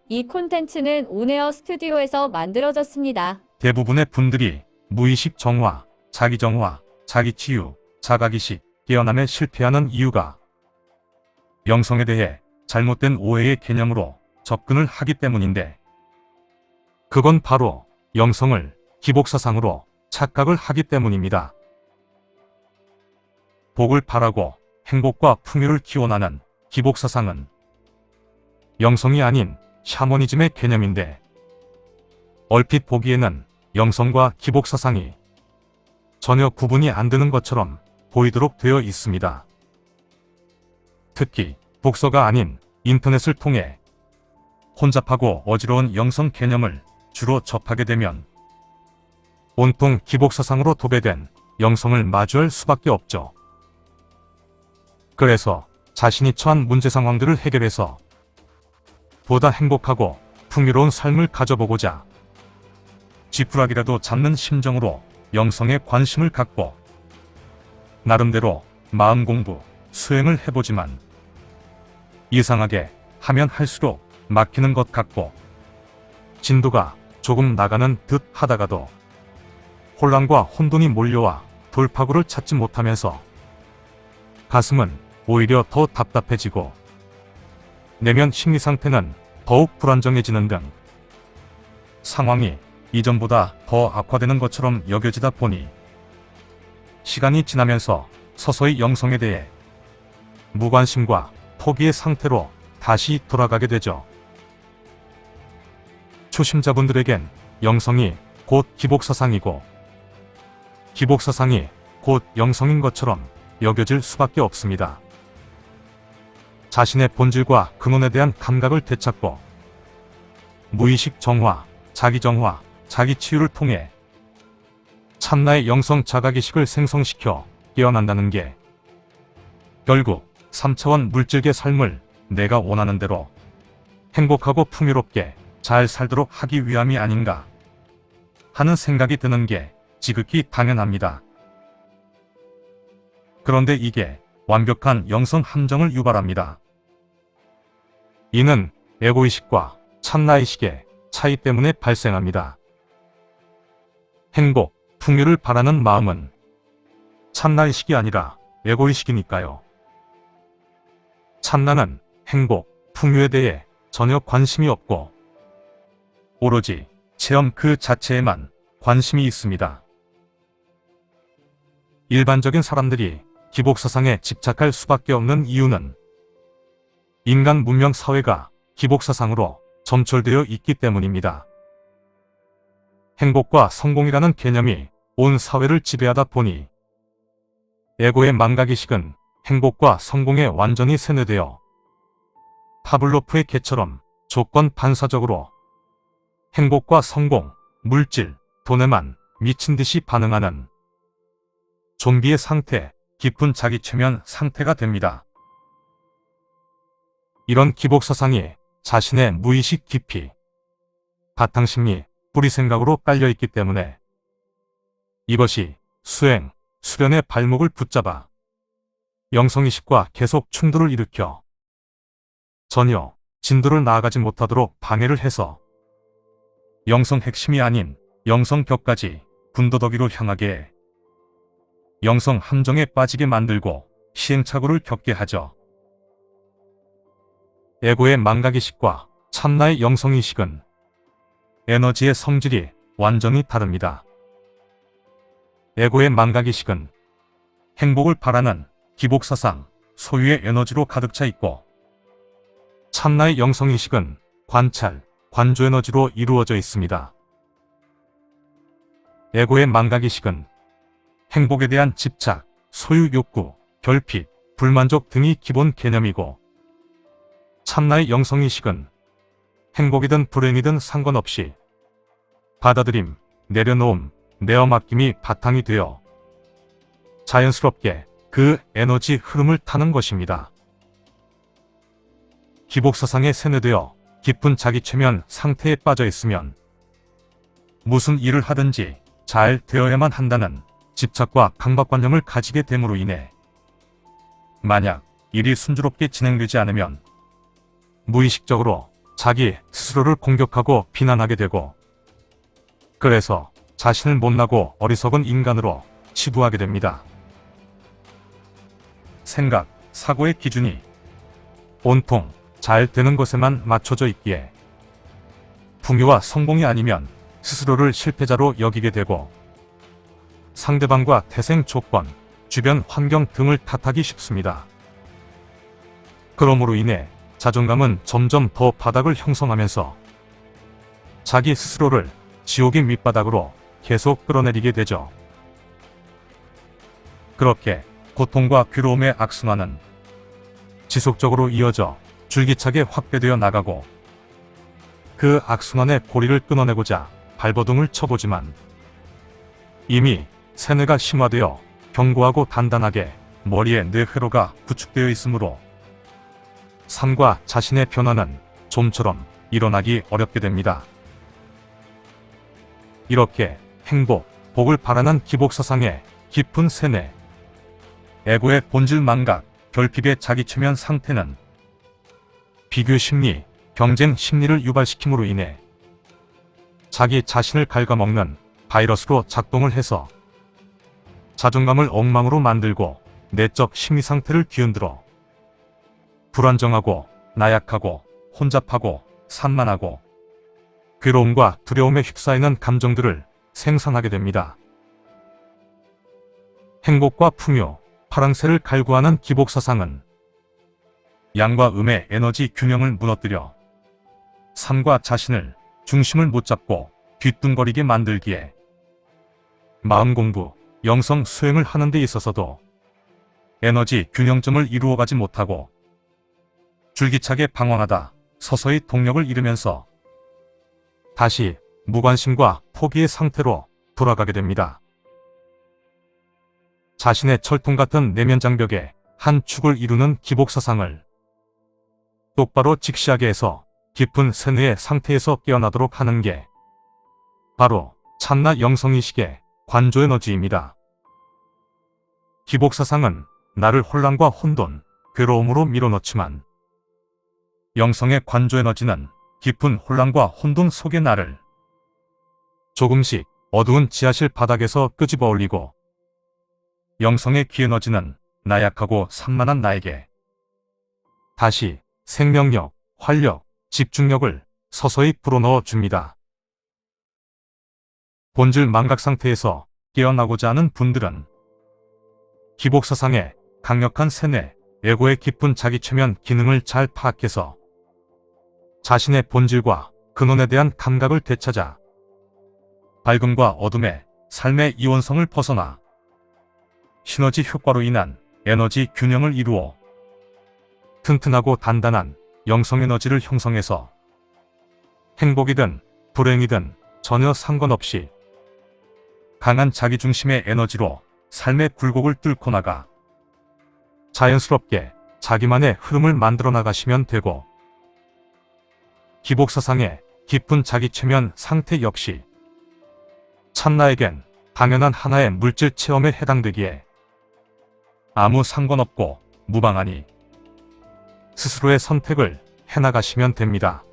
이 콘텐츠는 온에어 스튜디오에서 만들어졌습니다. 대부분의 분들이 무의식 정화, 자기 정화, 자기 치유, 자각이식, 깨어남에 실패하는 이유가 영성에 대해 잘못된 오해의 개념으로 접근을 하기 때문인데, 그건 바로 영성을 기복사상으로 착각을 하기 때문입니다. 복을 바라고 행복과 풍요를 기원하는 기복사상은 영성이 아닌 샤머니즘의 개념인데, 얼핏 보기에는 영성과 기복사상이 전혀 구분이 안 되는 것처럼 보이도록 되어 있습니다. 특히 독서가 아닌 인터넷을 통해 혼잡하고 어지러운 영성 개념을 주로 접하게 되면 온통 기복사상으로 도배된 영성을 마주할 수밖에 없죠. 그래서 자신이 처한 문제 상황들을 해결해서 보다 행복하고 풍요로운 삶을 가져보고자 쥐푸락이라도 잡는 심정으로 영성에 관심을 갖고 나름대로 마음 공부, 수행을 해보지만 이상하게 하면 할수록 막히는 것 같고 진도가 조금 나가는 듯 하다가도 혼란과 혼돈이 몰려와 돌파구를 찾지 못하면서 가슴은 오히려 더 답답해지고 내면 심리 상태는 더욱 불안정해지는 등 상황이 이전보다 더 악화되는 것처럼 여겨지다 보니 시간이 지나면서 서서히 영성에 대해 무관심과 포기의 상태로 다시 돌아가게 되죠. 초심자분들에겐 영성이 곧 기복사상이고 기복사상이 곧 영성인 것처럼 여겨질 수밖에 없습니다. 자신의 본질과 근원에 대한 감각을 되찾고 무의식 정화, 자기 정화, 자기 치유를 통해 참나의 영성 자각의식을 생성시켜 깨어난다는 게 결국 3차원 물질계 삶을 내가 원하는 대로 행복하고 풍요롭게 잘 살도록 하기 위함이 아닌가 하는 생각이 드는 게 지극히 당연합니다. 그런데 이게 완벽한 영성 함정을 유발합니다. 이는 에고의식과 참나의식의 차이 때문에 발생합니다. 행복, 풍요를 바라는 마음은 참나의식이 아니라 에고의식이니까요. 참나는 행복, 풍요에 대해 전혀 관심이 없고 오로지 체험 그 자체에만 관심이 있습니다. 일반적인 사람들이 기복사상에 집착할 수밖에 없는 이유는 인간 문명 사회가 기복사상으로 점철되어 있기 때문입니다. 행복과 성공이라는 개념이 온 사회를 지배하다 보니 에고의 망각의식은 행복과 성공에 완전히 세뇌되어 파블로프의 개처럼 조건 반사적으로 행복과 성공, 물질, 돈에만 미친듯이 반응하는 좀비의 상태, 깊은 자기 최면 상태가 됩니다. 이런 기복사상이 자신의 무의식 깊이, 바탕심리, 뿌리생각으로 깔려있기 때문에 이것이 수행, 수련의 발목을 붙잡아 영성의식과 계속 충돌을 일으켜 전혀 진도를 나아가지 못하도록 방해를 해서 영성 핵심이 아닌 영성 벽까지 군더더기로 향하게 해 영성 함정에 빠지게 만들고 시행착오를 겪게 하죠. 에고의 망각의식과 참나의 영성의식은 에너지의 성질이 완전히 다릅니다. 에고의 망각의식은 행복을 바라는 기복사상, 소유의 에너지로 가득 차 있고 참나의 영성의식은 관찰, 관조 에너지로 이루어져 있습니다. 에고의 망각의식은 행복에 대한 집착, 소유 욕구, 결핍, 불만족 등이 기본 개념이고 참나의 영성의식은 행복이든 불행이든 상관없이 받아들임, 내려놓음, 내어맡김이 바탕이 되어 자연스럽게 그 에너지 흐름을 타는 것입니다. 기복사상에 세뇌되어 깊은 자기 최면 상태에 빠져 있으면 무슨 일을 하든지 잘 되어야만 한다는 집착과 강박관념을 가지게 됨으로 인해 만약 일이 순조롭게 진행되지 않으면 무의식적으로 자기 스스로를 공격하고 비난하게 되고, 그래서 자신을 못나고 어리석은 인간으로 치부하게 됩니다. 생각, 사고의 기준이 온통 잘 되는 것에만 맞춰져 있기에 풍요와 성공이 아니면 스스로를 실패자로 여기게 되고, 상대방과 태생 조건, 주변 환경 등을 탓하기 쉽습니다. 그러므로 인해 자존감은 점점 더 바닥을 형성하면서 자기 스스로를 지옥의 밑바닥으로 계속 끌어내리게 되죠. 그렇게 고통과 괴로움의 악순환은 지속적으로 이어져 줄기차게 확대되어 나가고, 그 악순환의 고리를 끊어내고자 발버둥을 쳐보지만 이미 세뇌가 심화되어 견고하고 단단하게 머리에 뇌회로가 구축되어 있으므로 삶과 자신의 변화는 좀처럼 일어나기 어렵게 됩니다. 이렇게 행복, 복을 바라는 기복사상의 깊은 세뇌, 에고의 본질 망각, 결핍의 자기체면 상태는 비교 심리, 경쟁 심리를 유발시킴으로 인해 자기 자신을 갉아먹는 바이러스로 작동을 해서 자존감을 엉망으로 만들고 내적 심리 상태를 뒤흔들어 불안정하고 나약하고 혼잡하고 산만하고 괴로움과 두려움에 휩싸이는 감정들을 생산하게 됩니다. 행복과 풍요, 파랑새를 갈구하는 기복사상은 양과 음의 에너지 균형을 무너뜨려 삶과 자신을 중심을 못 잡고 뒤뚱거리게 만들기에 마음 공부, 영성 수행을 하는 데 있어서도 에너지 균형점을 이루어가지 못하고 줄기차게 방황하다 서서히 동력을 잃으면서 다시 무관심과 포기의 상태로 돌아가게 됩니다. 자신의 철통 같은 내면 장벽에 한 축을 이루는 기복사상을 똑바로 직시하게 해서 깊은 세뇌의 상태에서 깨어나도록 하는 게 바로 참나 영성의식의 관조에너지입니다. 기복사상은 나를 혼란과 혼돈, 괴로움으로 밀어넣지만 영성의 관조에너지는 깊은 혼란과 혼돈 속의 나를 조금씩 어두운 지하실 바닥에서 끄집어 올리고, 영성의 기에너지는 나약하고 산만한 나에게 다시 생명력, 활력, 집중력을 서서히 불어넣어 줍니다. 본질 망각 상태에서 깨어나고자 하는 분들은 기복사상의 강력한 세뇌, 에고의 깊은 자기체면 기능을 잘 파악해서 자신의 본질과 근원에 대한 감각을 되찾아 밝음과 어둠의 삶의 이원성을 벗어나 시너지 효과로 인한 에너지 균형을 이루어 튼튼하고 단단한 영성에너지를 형성해서 행복이든 불행이든 전혀 상관없이 강한 자기중심의 에너지로 삶의 굴곡을 뚫고 나가 자연스럽게 자기만의 흐름을 만들어 나가시면 되고, 기복사상의 깊은 자기체면 상태 역시 참나에겐 당연한 하나의 물질 체험에 해당되기에 아무 상관없고 무방하니 스스로의 선택을 해나가시면 됩니다.